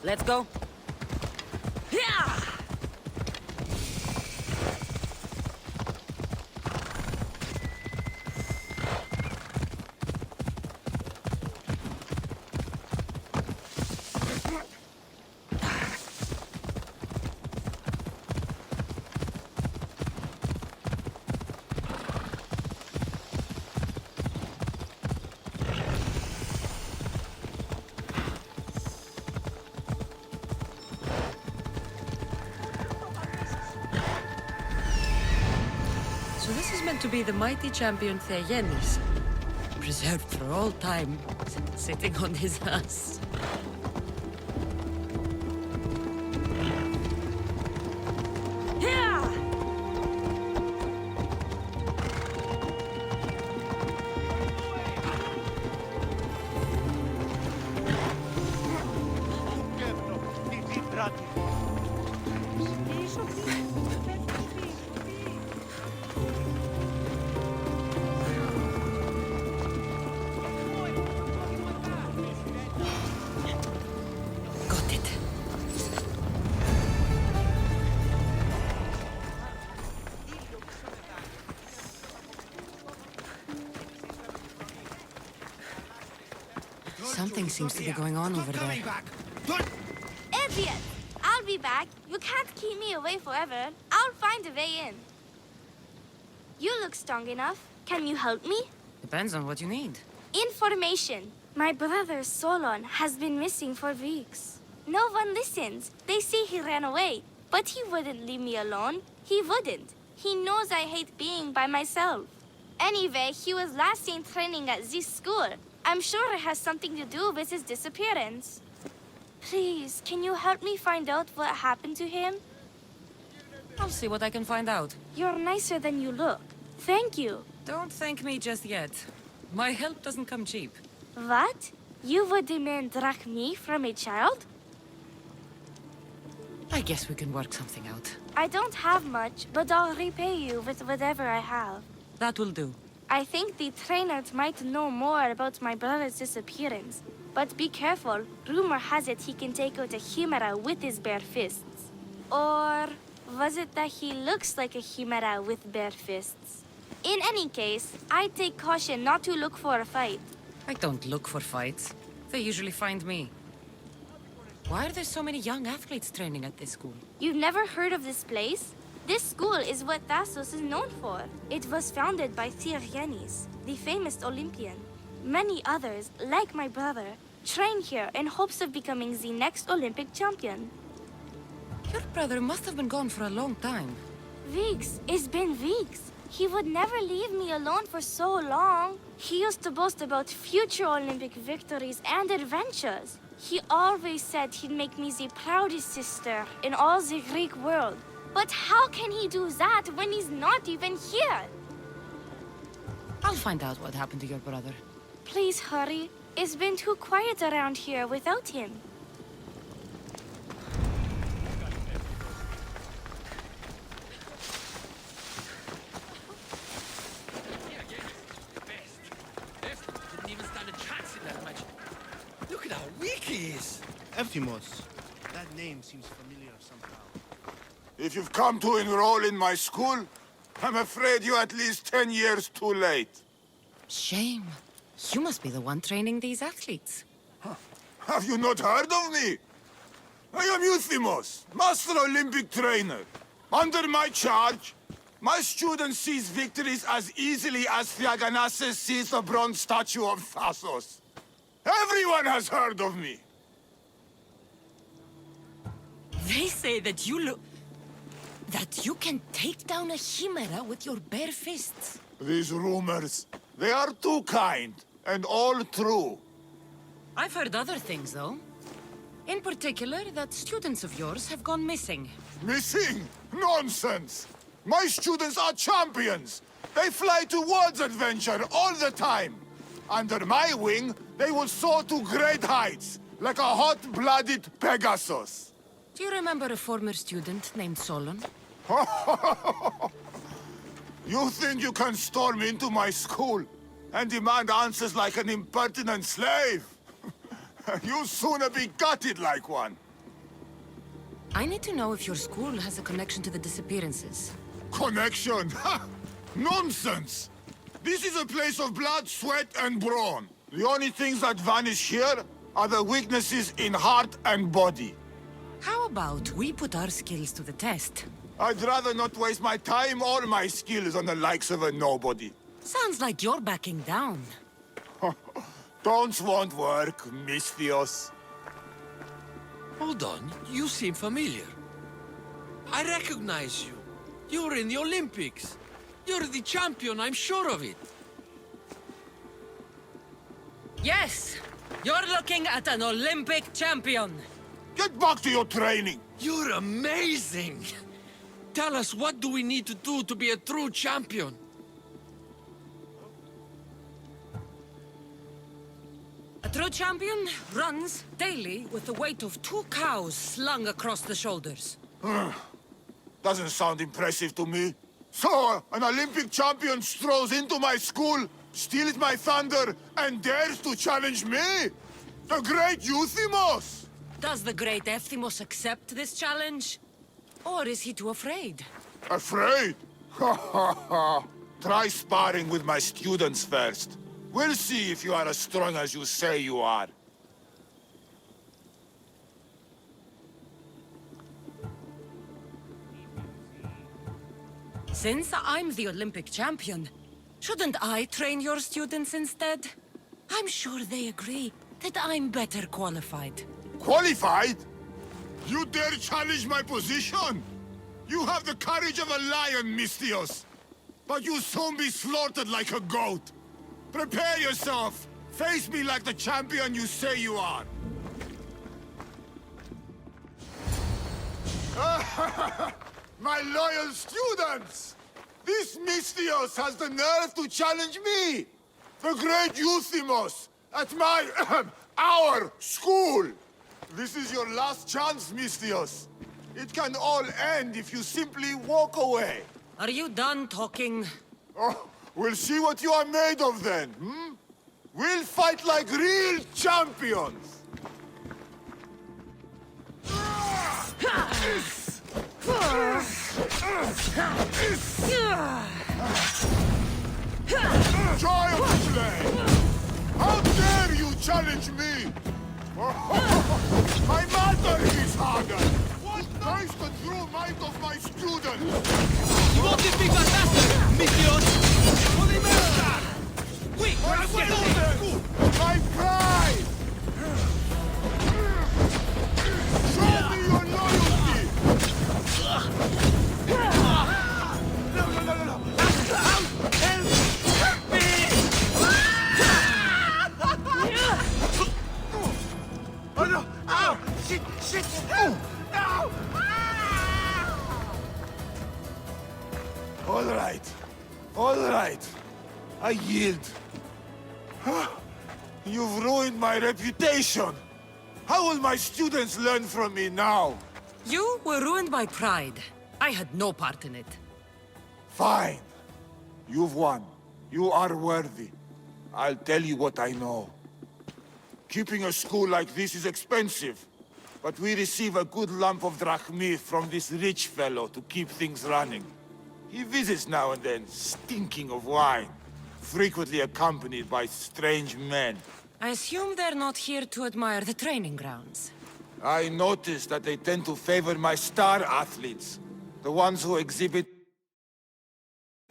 Let's go. Yeah! So this is meant to be the mighty champion Theyenis, preserved for all time, sitting on his ass. Yeah! Got it. Something seems to be going on over there. Idiot! I'll be back. You can't keep me away forever. I'll find a way in. You look strong enough. Can you help me? Depends on what you need. Information. My brother Solon has been missing for weeks. No one listens. They say he ran away. But he wouldn't leave me alone. He wouldn't. He knows I hate being by myself. Anyway, he was last seen training at this school. I'm sure it has something to do with his disappearance. Please, can you help me find out what happened to him? I'll see what I can find out. You're nicer than you look. Thank you. Don't thank me just yet. My help doesn't come cheap. What? You would demand drachmi from a child? I guess we can work something out. I don't have much, but I'll repay you with whatever I have. That will do. I think the trainers might know more about my brother's disappearance. But be careful. Rumor has it he can take out a chimera with his bare fists. Or was it that he looks like a chimera with bare fists? In any case, I take caution not to look for a fight. I don't look for fights. They usually find me. Why are there so many young athletes training at this school? You've never heard of this place? This school is what Thassos is known for. It was founded by Theyenis, the famous Olympian. Many others, like my brother, train here in hopes of becoming the next Olympic champion. Your brother must have been gone for a long time. Weeks. It's been weeks. He would never leave me alone for so long. He used to boast about future Olympic victories and adventures. He always said he'd make me the proudest sister in all the Greek world. But how can he do that when he's not even here? I'll find out what happened to your brother. Please hurry. It's been too quiet around here without him. Didn't even stand a chance in that match. Look at how weak he is. Ephimos. That name seems familiar somehow. If you've come to enroll in my school, I'm afraid you're at least 10 years too late. Shame. You must be the one training these athletes. Have you not heard of me? I am Euthymos, Master Olympic Trainer. Under my charge, my students seize victories as easily as Theaganasses sees the bronze statue of Thassos. Everyone has heard of me. They say that you can take down a chimera with your bare fists. These rumors, they are too kind and all true. I've heard other things, though. In particular, that students of yours have gone missing. Missing? Nonsense! My students are champions! They fly towards adventure all the time! Under my wing, they will soar to great heights, like a hot-blooded Pegasus. Do you remember a former student named Solon? You think you can storm into my school and demand answers like an impertinent slave? You'll sooner be gutted like one. I need to know if your school has a connection to the disappearances. Connection? Ha! Nonsense! This is a place of blood, sweat, and brawn. The only things that vanish here are the weaknesses in heart and body. How about we put our skills to the test? I'd rather not waste my time or my skills on the likes of a nobody. Sounds like you're backing down. Don't won't work, Misthios. Hold on, you seem familiar. I recognize you. You're in the Olympics. You're the champion, I'm sure of it. Yes! You're looking at an Olympic champion! Get back to your training. You're amazing! Tell us, what do we need to do to be a true champion? A true champion runs daily with the weight of 2 cows slung across the shoulders. Doesn't sound impressive to me. So, an Olympic champion strolls into my school, steals my thunder, and dares to challenge me? The great Euthymos! Does the great Euthymos accept this challenge? Or is he too afraid? Afraid? Ha ha ha! Try sparring with my students first. We'll see if you are as strong as you say you are. Since I'm the Olympic champion, shouldn't I train your students instead? I'm sure they agree that I'm better qualified. Qualified? You dare challenge my position? You have the courage of a lion, Misthios. But you'll soon be slaughtered like a goat. Prepare yourself. Face me like the champion you say you are. My loyal students! This Misthios has the nerve to challenge me! The great Euthymos! At my... our school! This is your last chance, Misthios. It can all end if you simply walk away. Are you done talking? Oh, we'll see what you are made of then, hmm? We'll fight like real champions! Child's play! How dare you challenge me? My mother is harder! Taste the true might of my students! You want this big man faster, Misthios? Quick, My pride! Show me your loyalty! No! Help me! Oh no! Ow! Shit! Oh! No! All right. I yield. You've ruined my reputation. How will my students learn from me now? You were ruined by pride. I had no part in it. Fine. You've won. You are worthy. I'll tell you what I know. Keeping a school like this is expensive. But we receive a good lump of drachmi from this rich fellow to keep things running. He visits now and then, stinking of wine, frequently accompanied by strange men. I assume they're not here to admire the training grounds. I noticed that they tend to favor my star athletes, the ones who exhibit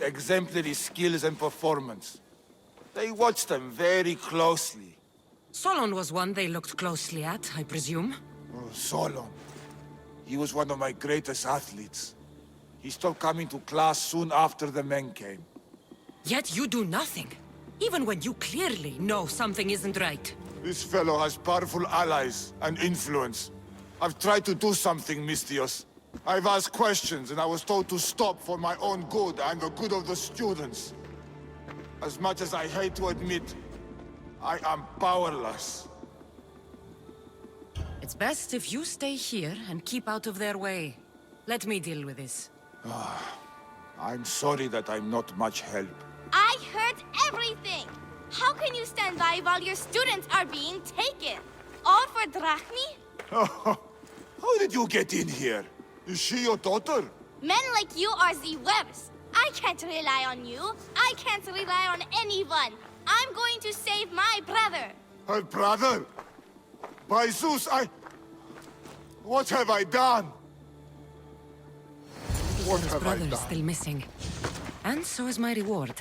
exemplary skills and performance. They watch them very closely. Solon was one they looked closely at, I presume. Oh, Solon. He was one of my greatest athletes. He stopped coming to class soon after the men came. Yet you do nothing, even when you clearly know something isn't right. This fellow has powerful allies and influence. I've tried to do something, Misthios. I've asked questions, and I was told to stop for my own good and the good of the students. As much as I hate to admit, I am powerless. It's best if you stay here and keep out of their way. Let me deal with this. I'm sorry that I'm not much help. I heard everything! How can you stand by while your students are being taken? All for drachmi? How did you get in here? Is she your daughter? Men like you are the worst. I can't rely on you. I can't rely on anyone. I'm going to save my brother. Her brother? By Zeus, What have I done? What His have I brother is done? still missing. And so is my reward.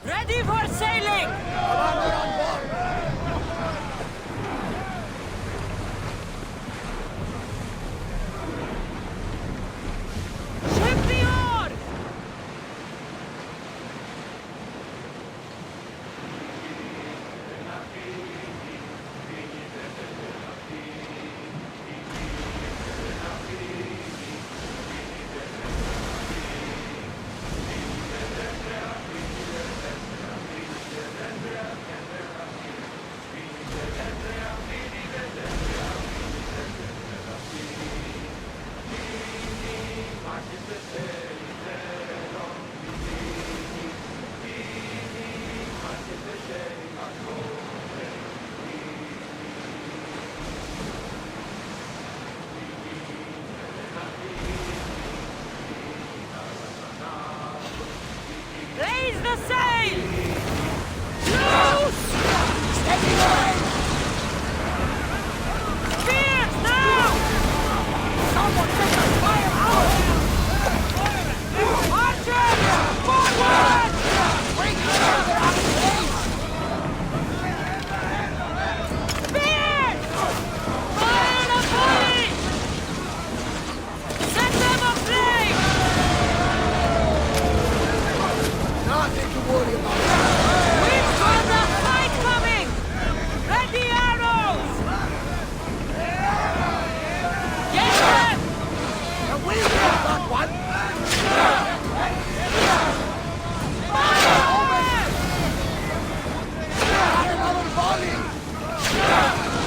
Ready for sailing! Ship the oars!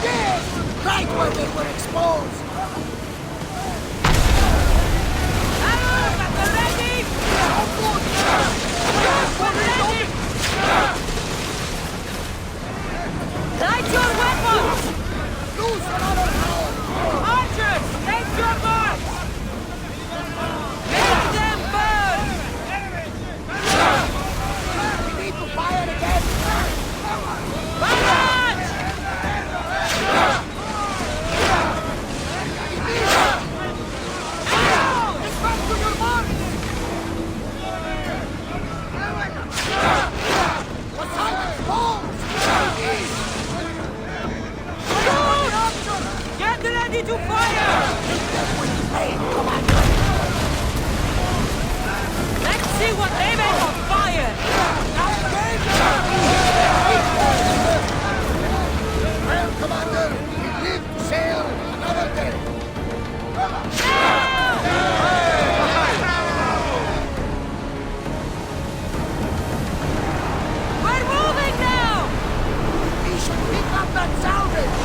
Spears! Right where they were exposed! Light your weapons! Lose another power! Archers, take your marks! Make them burn! We need to fire again! Barrage! Get back to your marks! The silence falls! Get ready to fire! Let's see what they make of fire! Well, Commander, we live to sail another day. We're moving now! We should pick up that salvage!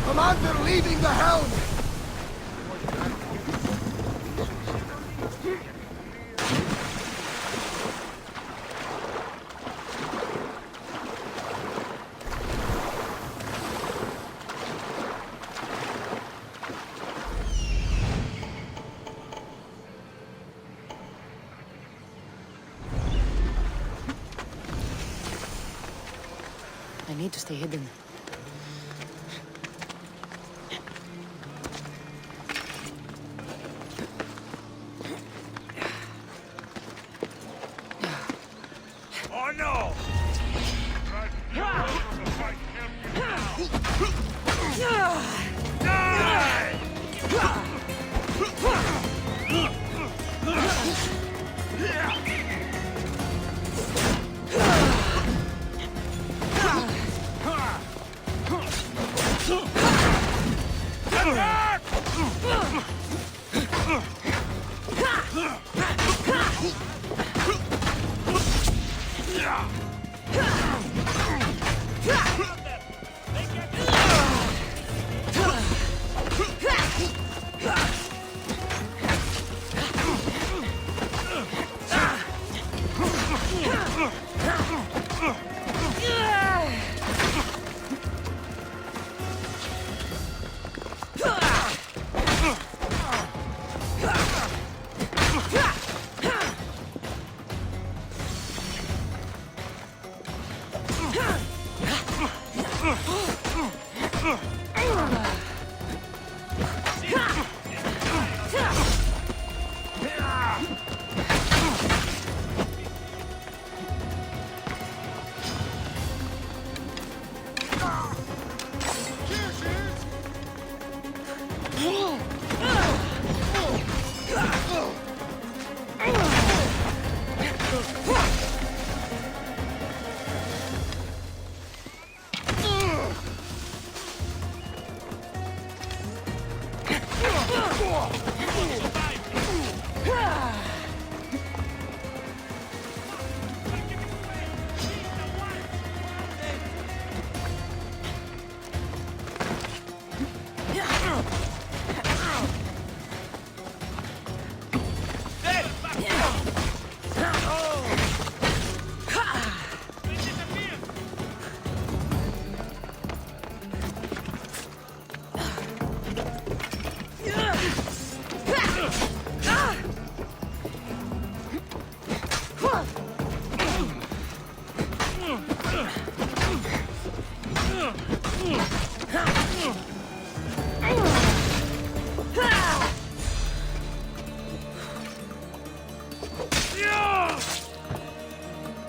Commander leaving the helm! I need to stay hidden. Oh no!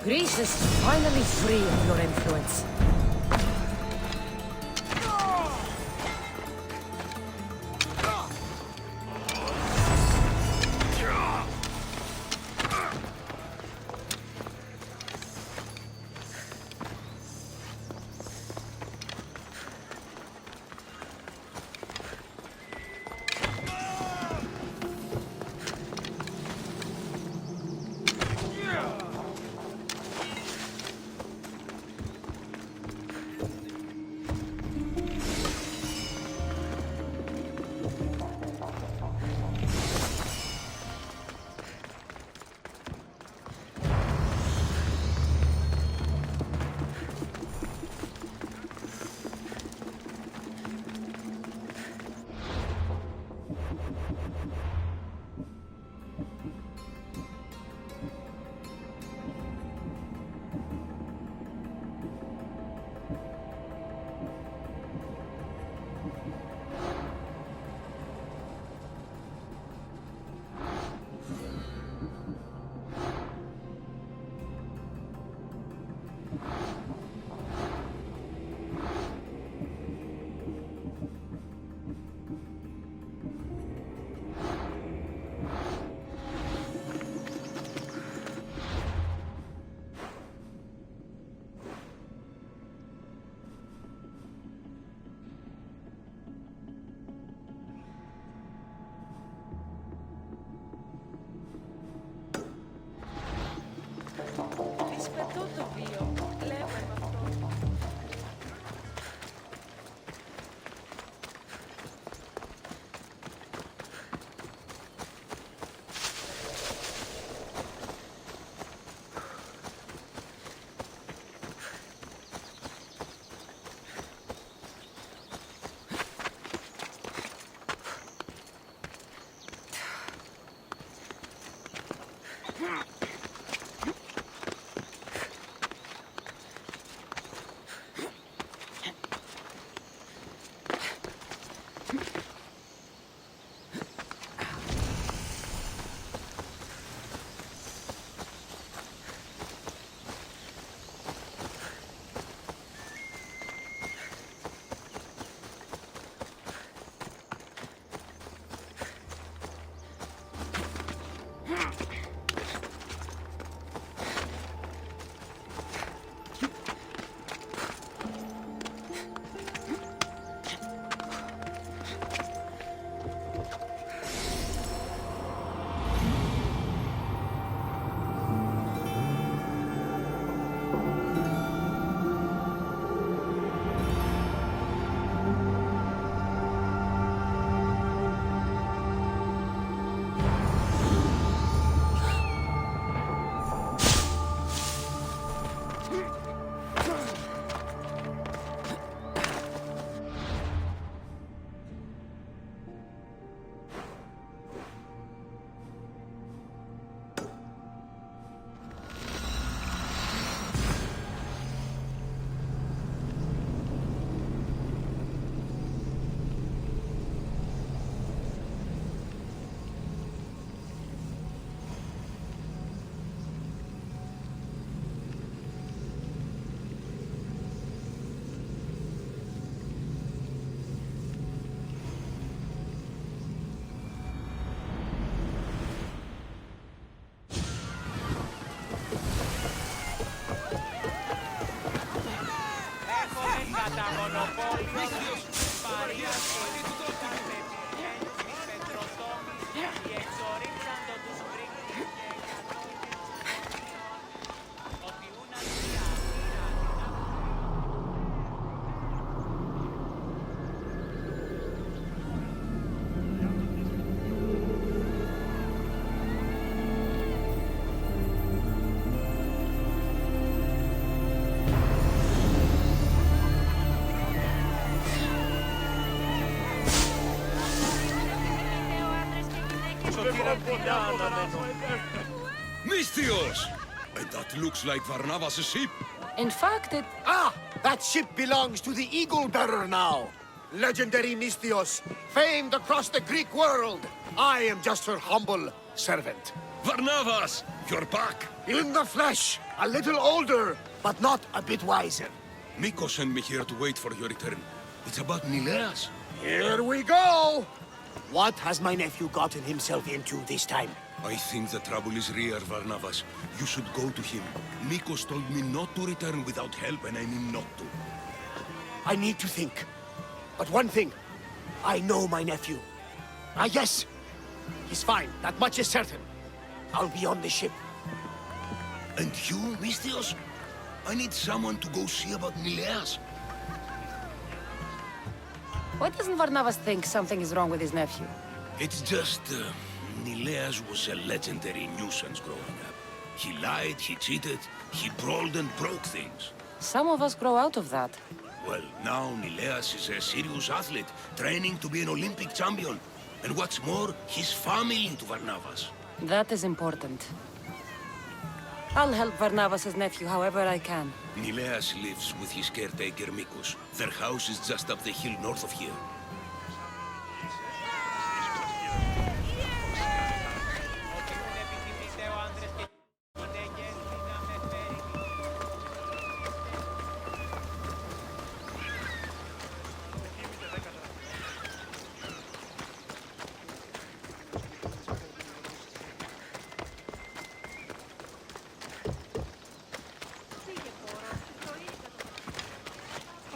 Greece is finally free of your influence. Mystios! And that looks like Varnavas' ship. In fact, it... Ah! That ship belongs to the Eagle Bearer now. Legendary Mystios, famed across the Greek world. I am just her humble servant. Varnavas! You're back! In the flesh, a little older, but not a bit wiser. Miko sent me here to wait for your return. It's about Nileas. Here we go! What has my nephew gotten himself into this time? I think the trouble is real, Varnavas. You should go to him. Mikos told me not to return without help, and I mean not to. I need to think. But one thing, I know my nephew. Ah, yes, he's fine. That much is certain. I'll be on the ship. And you, Mystios? I need someone to go see about Nileas. Why doesn't Varnavas think something is wrong with his nephew? It's just, Nileas was a legendary nuisance growing up. He lied, he cheated, he brawled and broke things. Some of us grow out of that. Well, now Nileas is a serious athlete, training to be an Olympic champion. And what's more, he's family to Varnavas. That is important. I'll help Varnavas' nephew however I can. Nileas lives with his caretaker Mikos. Their house is just up the hill north of here.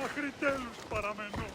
Αχριτέλους παραμένω.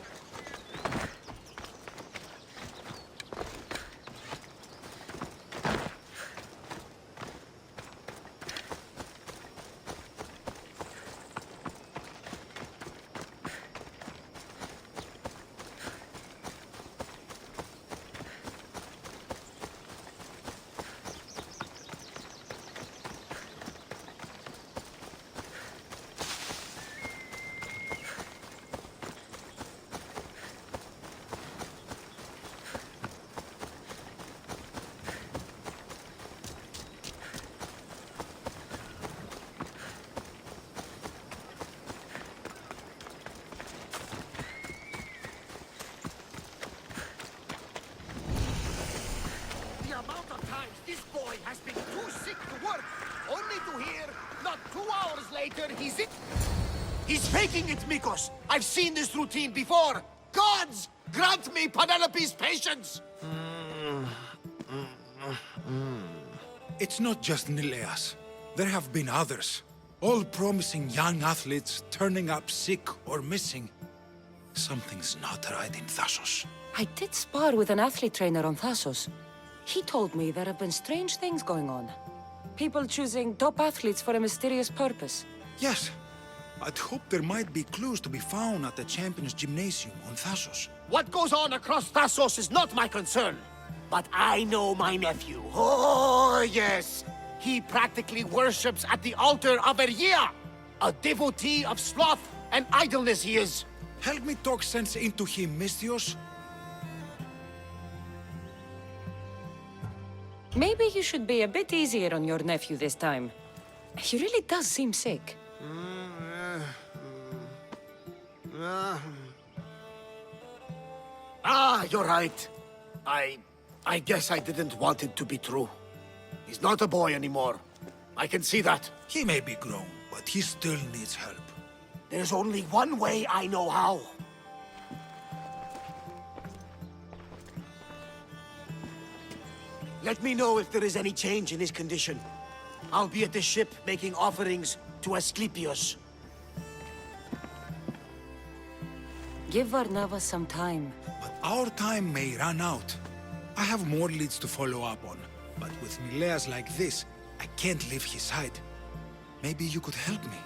The amount of times this boy has been too sick to work, only to hear, not 2 hours later, He's faking it, Mikos! I've seen this routine before! Gods! Grant me Penelope's patience! It's not just Nileas. There have been others. All promising young athletes turning up sick or missing. Something's not right in Thassos. I did spar with an athlete trainer on Thassos. He told me there have been strange things going on. People choosing top athletes for a mysterious purpose. Yes. I'd hope there might be clues to be found at the Champions Gymnasium on Thassos. What goes on across Thassos is not my concern. But I know my nephew. Oh, yes. He practically worships at the altar of Ergia. A devotee of sloth and idleness he is. Help me talk sense into him, Mystios. Maybe you should be a bit easier on your nephew this time. He really does seem sick. Ah, you're right. I guess I didn't want it to be true. He's not a boy anymore. I can see that. He may be grown, but he still needs help. There's only one way I know how. Let me know if there is any change in his condition. I'll be at the ship making offerings to Asclepius. Give Varnava some time. But our time may run out. I have more leads to follow up on. But with Nileas like this, I can't leave his side. Maybe you could help me.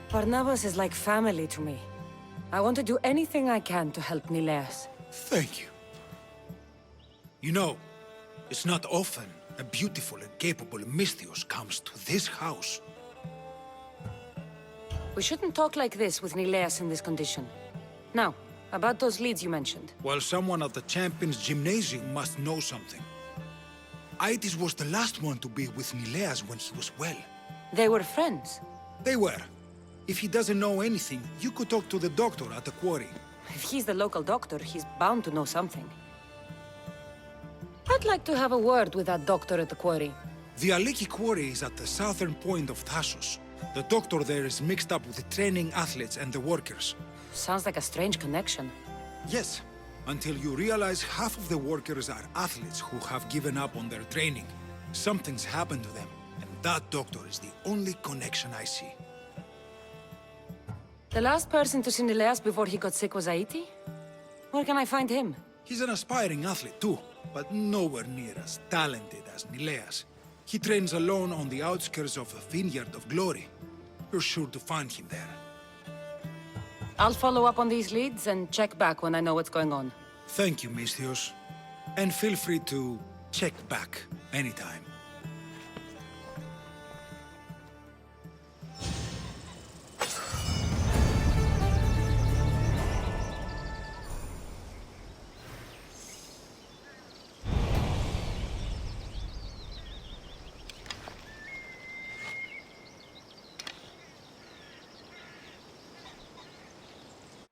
Varnavas is like family to me. I want to do anything I can to help Nileas. Thank you. You know, it's not often a beautiful and capable Misthios comes to this house. We shouldn't talk like this with Nileas in this condition. Now, about those leads you mentioned. Well, someone at the Champions Gymnasium must know something. Aitis was the last one to be with Nileas when he was well. They were friends. They were. If he doesn't know anything, you could talk to the doctor at the quarry. If he's the local doctor, he's bound to know something. I'd like to have a word with that doctor at the quarry. The Aliki quarry is at the southern point of Thassos. The doctor there is mixed up with the training athletes and the workers. Sounds like a strange connection. Yes, until you realize half of the workers are athletes who have given up on their training. Something's happened to them, and that doctor is the only connection I see. The last person to see Nileas before he got sick was Aiti? Where can I find him? He's an aspiring athlete too, but nowhere near as talented as Nileas. He trains alone on the outskirts of the Vineyard of Glory. You're sure to find him there. I'll follow up on these leads and check back when I know what's going on. Thank you, Misthios. And feel free to check back anytime.